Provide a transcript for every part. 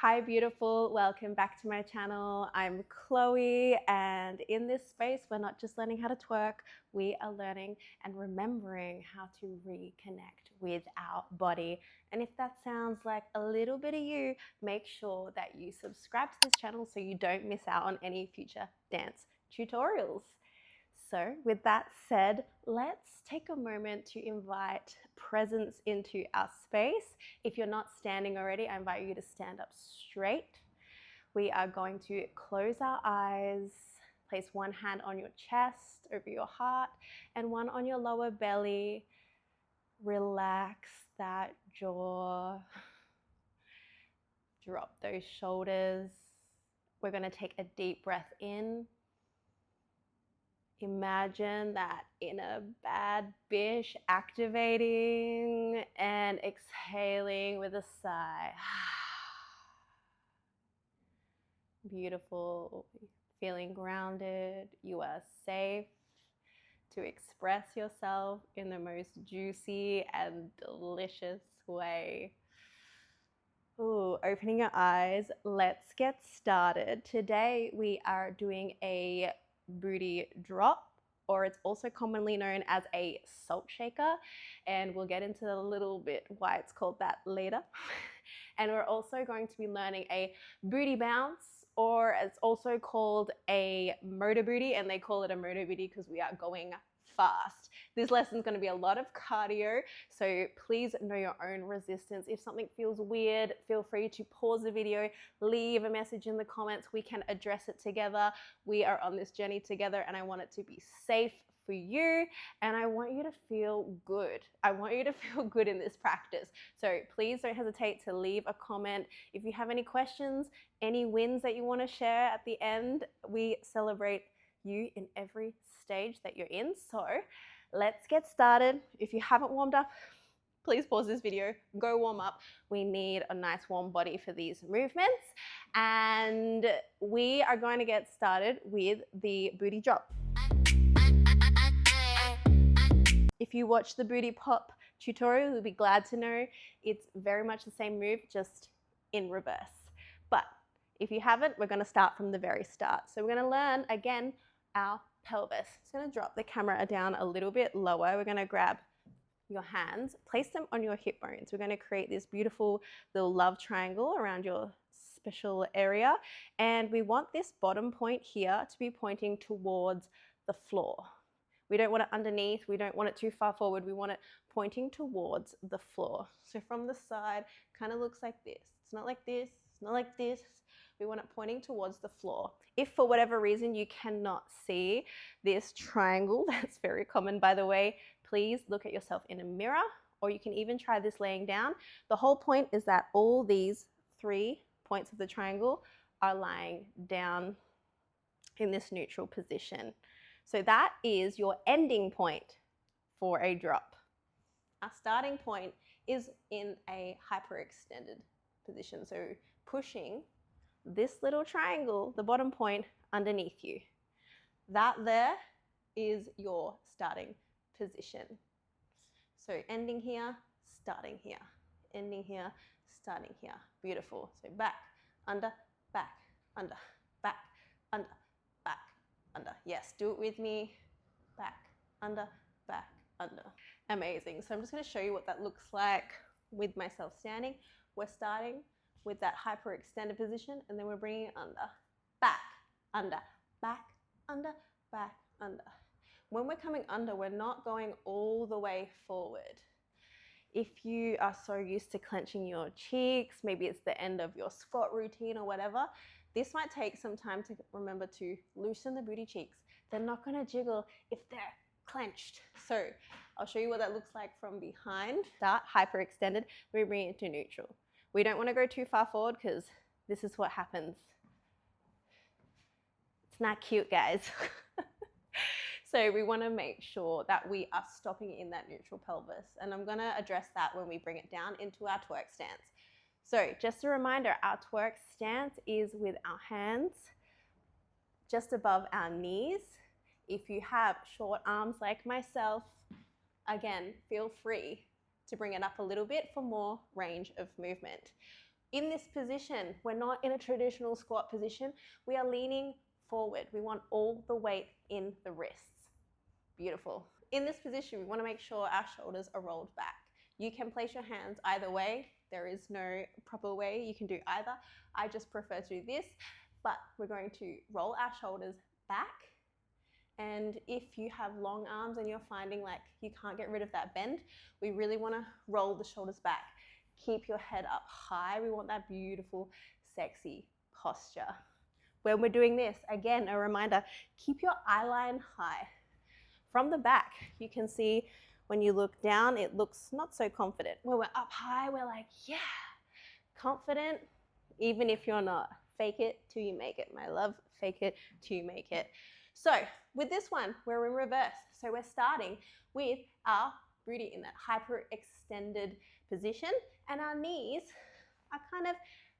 Hi beautiful, welcome back to my channel. I'm Chloe, and in this space we're not just learning how to twerk, we are learning and remembering how to reconnect with our body. And if that sounds like a little bit of you, make sure that you subscribe to this channel so you don't miss out on any future dance tutorials. So with that said, let's take a moment to invite presence into our space. If you're not standing already, I invite you to stand up straight. We are going to close our eyes, place one hand on your chest, over your heart, and one on your lower belly. Relax that jaw. Drop those shoulders. We're going to take a deep breath in. Imagine that inner bad bitch activating and exhaling with a sigh. Beautiful, feeling grounded. You are safe to express yourself in the most juicy and delicious way. Ooh, opening your eyes, let's get started. Today we are doing a booty drop, or it's also commonly known as a salt shaker, and we'll get into a little bit why it's called that later. And we're also going to be learning a booty bounce, or it's also called a motor booty, and they call it a motor booty because we are going fast. This lesson is going to be a lot of cardio, so please know your own resistance. If something feels weird, feel free to pause the video, leave a message in the comments. We can address it together. We are on this journey together, and I want it to be safe for you, and I want you to feel good. I want you to feel good in this practice. So please don't hesitate to leave a comment. If you have any questions, any wins that you want to share at the end, we celebrate you in every stage that you're in. So let's get started. If you haven't warmed up, please pause this video, go warm up. We need a nice warm body for these movements, and we are going to get started with the booty drop. If you watch the booty pop tutorial, you'll be glad to know it's very much the same move, just in reverse. But if you haven't, we're going to start from the very start. So we're going to learn again our pelvis. Just going to drop the camera down a little bit lower. We're going to grab your hands, place them on your hip bones. We're going to create this beautiful little love triangle around your special area, and we want this bottom point here to be pointing towards the floor. We don't want it underneath, we don't want it too far forward, we want it pointing towards the floor. So from the side, kind of looks like this. It's not like this, it's not like this. We want it pointing towards the floor. If for whatever reason you cannot see this triangle, that's very common by the way, please look at yourself in a mirror, or you can even try this laying down. The whole point is that all these 3 points of the triangle are lying down in this neutral position. So that is your ending point for a drop. Our starting point is in a hyperextended position. So pushing this little triangle, the bottom point, underneath you. That there is your starting position. So ending here, starting here, ending here, starting here. Beautiful. So back, under, back, under, back, under, back, under. Yes, do it with me. Back, under, back, under. Amazing. So I'm just going to show you what that looks like with myself standing. We're starting with that hyperextended position, and then we're bringing it under, back, under, back, under, back, under. When we're coming under, we're not going all the way forward. If you are so used to clenching your cheeks, maybe it's the end of your squat routine or whatever, this might take some time to remember to loosen the booty cheeks. They're not going to jiggle if they're clenched. So I'll show you what that looks like from behind. Start hyperextended, we bring it to neutral. We don't want to go too far forward because this is what happens. It's not cute, guys. So we want to make sure that we are stopping in that neutral pelvis. And I'm going to address that when we bring it down into our twerk stance. So just a reminder, our twerk stance is with our hands just above our knees. If you have short arms like myself, again, feel free to bring it up a little bit for more range of movement. In this position, we're not in a traditional squat position. We are leaning forward. We want all the weight in the wrists. Beautiful. In this position, we want to make sure our shoulders are rolled back. You can place your hands either way. There is no proper way. You can do either. I just prefer to do this, but we're going to roll our shoulders back. And if you have long arms and you're finding like you can't get rid of that bend, we really want to roll the shoulders back. Keep your head up high. We want that beautiful, sexy posture. When we're doing this, again, a reminder, keep your eye line high. From the back, you can see when you look down, it looks not so confident. When we're up high, we're like, yeah, confident, even if you're not. Fake it till you make it, my love. Fake it till you make it. So with this one, we're in reverse. So we're starting with our booty in that hyper-extended position, and our knees are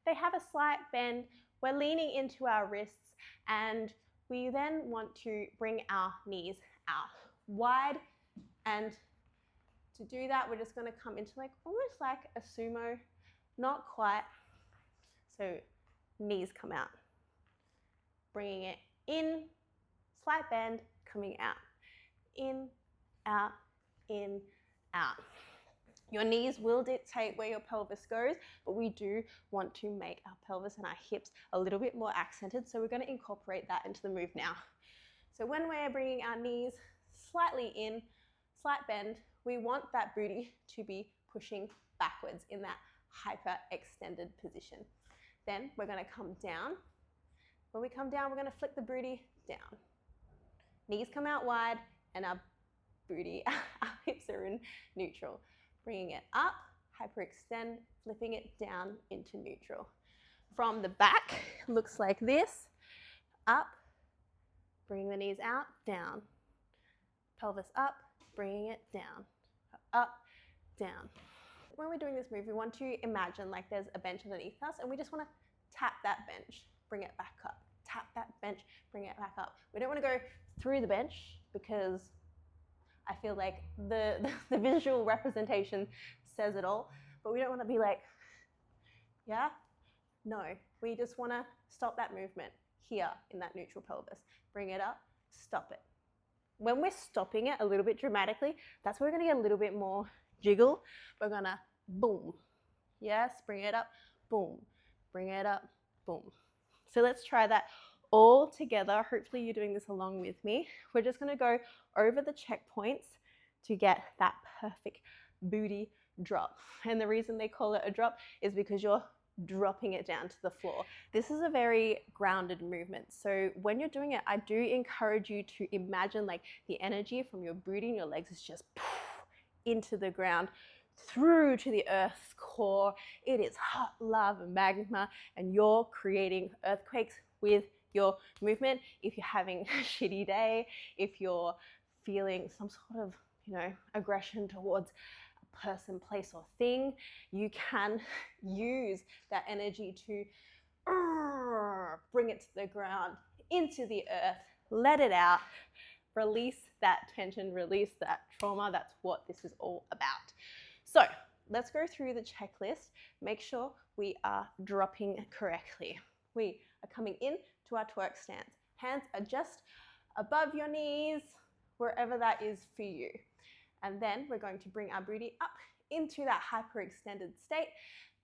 they have a slight bend. We're leaning into our wrists, and we then want to bring our knees out wide. And to do that, we're just going to come into almost like a sumo, not quite. So knees come out, bringing it in, slight bend, coming out, in, out, in, out. Your knees will dictate where your pelvis goes, but we do want to make our pelvis and our hips a little bit more accented, so we're going to incorporate that into the move now. So when we're bringing our knees slightly in, slight bend, we want that booty to be pushing backwards in that hyper-extended position. Then we're going to come down. When we come down, we're going to flick the booty down. Knees come out wide, and our booty, our hips are in neutral. Bringing it up, hyperextend, flipping it down into neutral. From the back, looks like this. Up, bringing the knees out, down. Pelvis up, bringing it down. Up, down. When we're doing this move, we want to imagine like there's a bench underneath us, and we just want to tap that bench, bring it back up. Tap that bench, bring it back up. We don't want to go through the bench because I feel like the visual representation says it all, but we don't want to be like, yeah? No, we just want to stop that movement here in that neutral pelvis. Bring it up, stop it. When we're stopping it a little bit dramatically, that's where we're going to get a little bit more jiggle. We're going to boom. Yes, bring it up, boom. Bring it up, boom. So let's try that all together. Hopefully you're doing this along with me. We're just going to go over the checkpoints to get that perfect booty drop. And the reason they call it a drop is because you're dropping it down to the floor. This is a very grounded movement. So when you're doing it, I do encourage you to imagine like the energy from your booty and your legs is just into the ground, through to the earth's core. It is hot lava magma, and you're creating earthquakes with your movement. If you're having a shitty day, if you're feeling some sort of, aggression towards a person, place, or thing, you can use that energy to bring it to the ground, into the earth, let it out, release that tension, release that trauma. That's what this is all about. So let's go through the checklist. Make sure we are dropping correctly. We are coming in to our twerk stance. Hands are just above your knees, wherever that is for you. And then we're going to bring our booty up into that hyperextended state.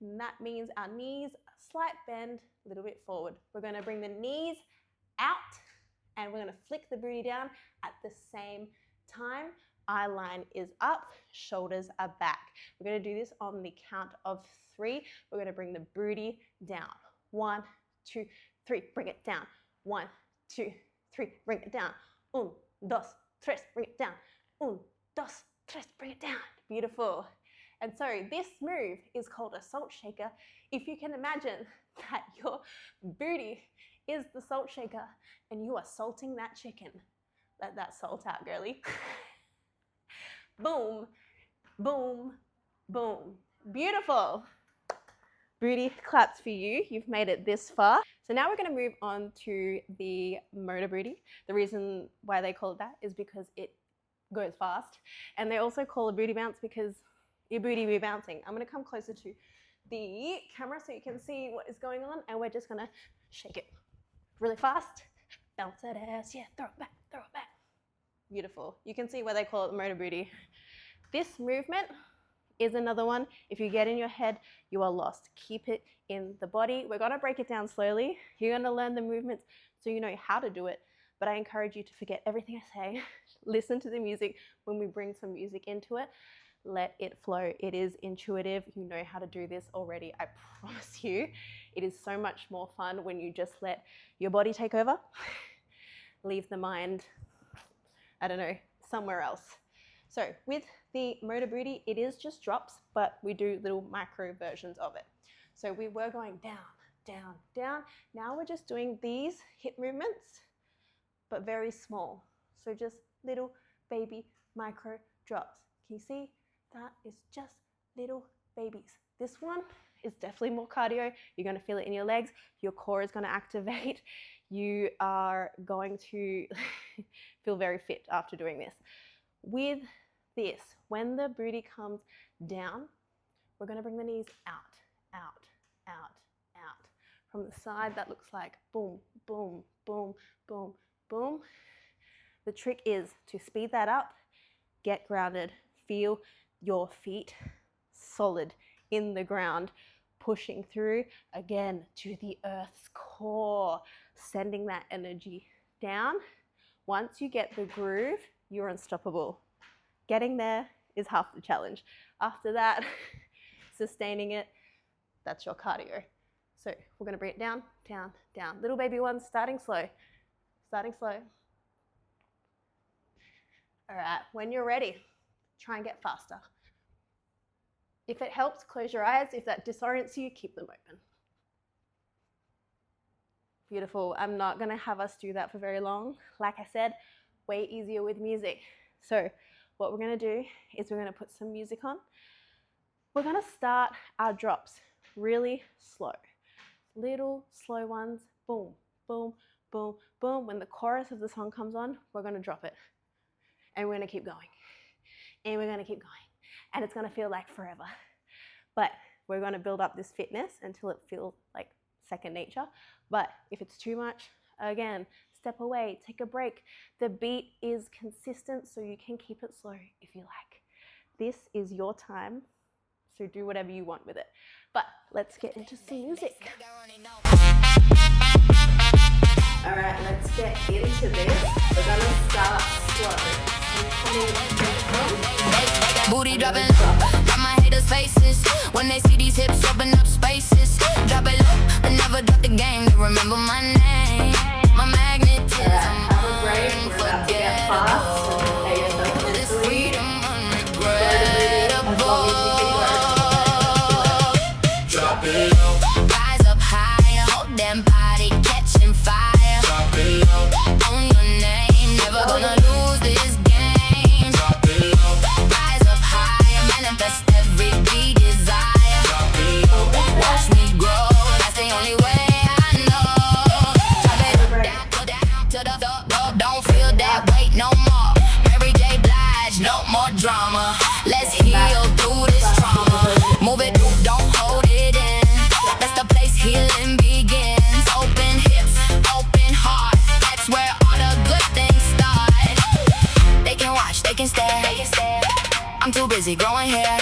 And that means our knees, slight bend, a little bit forward. We're going to bring the knees out, and we're going to flick the booty down at the same time. Eye line is up, shoulders are back. We're going to do this on the count of 3. We're going to bring the booty down. 1, 2, 3, bring it down. 1, 2, 3, bring it down. 1, 2, 3, bring it down. 1, 2, 3, bring it down. Beautiful. And so this move is called a salt shaker. If you can imagine that your booty is the salt shaker and you are salting that chicken. Let that salt out, girly. Boom, boom, boom. Beautiful. Booty claps for you. You've made it this far. So now we're going to move on to the motor booty. The reason why they call it that is because it goes fast. And they also call it booty bounce because your booty be bouncing. I'm going to come closer to the camera so you can see what is going on, and we're just gonna shake it really fast. Bounce that ass, yeah, throw it back, throw it back. Beautiful. You can see why they call it the motor booty. This movement is another one. If you get in your head, you are lost. Keep it in the body. We're gonna break it down slowly. You're gonna learn the movements so you know how to do it, but I encourage you to forget everything I say. Listen to the music. When we bring some music into it, let it flow. It is intuitive. You know how to do this already. I promise you, it is so much more fun when you just let your body take over. Leave the mind, I don't know, somewhere else. So with the motor booty, it is just drops, but we do little micro versions of it. So we were going down, down, down. Now we're just doing these hip movements, but very small. So just little baby micro drops. Can you see? That is just little babies. This one is definitely more cardio. You're going to feel it in your legs. Your core is going to activate. You are going to feel very fit after doing this. With this, when the booty comes down, we're going to bring the knees out, out, out, out. From the side, that looks like boom, boom, boom, boom, boom. The trick is to speed that up, get grounded, feel your feet solid in the ground, pushing through again to the earth's core, sending that energy down. Once you get the groove, you're unstoppable. Getting there is half the challenge. After that, sustaining it, that's your cardio. So we're gonna bring it down, down, down. Little baby ones, starting slow, starting slow. All right, when you're ready, try and get faster. If it helps, close your eyes. If that disorients you, keep them open. Beautiful. I'm not gonna have us do that for very long. Like I said, way easier with music. So what we're gonna do is we're gonna put some music on. We're gonna start our drops really slow. Little slow ones, boom, boom, boom, boom. When the chorus of the song comes on, we're gonna drop it. And we're gonna keep going. And we're gonna keep going. And it's gonna feel like forever. But we're gonna build up this fitness until it feels like second nature. But if it's too much, again, step away, take a break. The beat is consistent, so you can keep it slow if you like. This is your time, so do whatever you want with it. But let's get into some music. All right, let's get into this. We're gonna start slow. Booty dropping low, got my haters' faces when they see these hips open up spaces. Drop it low, I never drop the game. They remember my name, my magnetism. Have a break. We're about to get fast. This freedom unregrettable. Drop it low, rise up higher, hold them body catching fire. Drop it low, own your name, never gonna lose this game. Drop it low, rise up higher, manifest every desire. Drop it low, watch me grow, that's the only way I know. Drop it down to the floor, don't feel that weight no more. Mary J. Blige, no more drama. Let's heal through this trauma. Move it, don't hold it in. That's the place healing begins. Open hips, open heart. That's where all the good things start. They can watch, they can stare. I'm too busy growing here.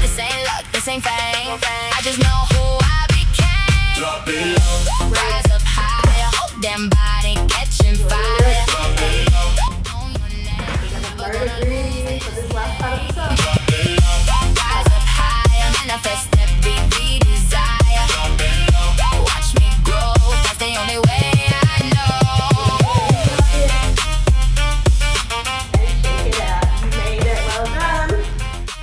This ain't luck, this ain't fame. I just know who I became. Drop it low, rise up higher, hold them body catching fire. Drop it low, own your name, never gonna lose for this last part of the song. Drop it low, rise up higher, manifest every desire. Drop it low, watch me grow, that's the only way I know. And shake it out. You made it. Well done.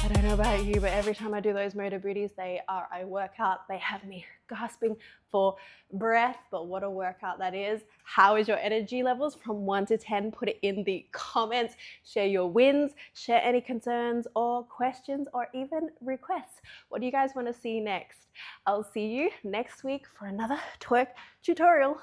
I don't know about you, but every time I do those motor booties, they are a workout. They have me gasping for breath, but what a workout that is. How is your energy levels from 1 to 10? Put it in the comments. Share your wins, share any concerns or questions or even requests. What do you guys want to see next? I'll see you next week for another twerk tutorial.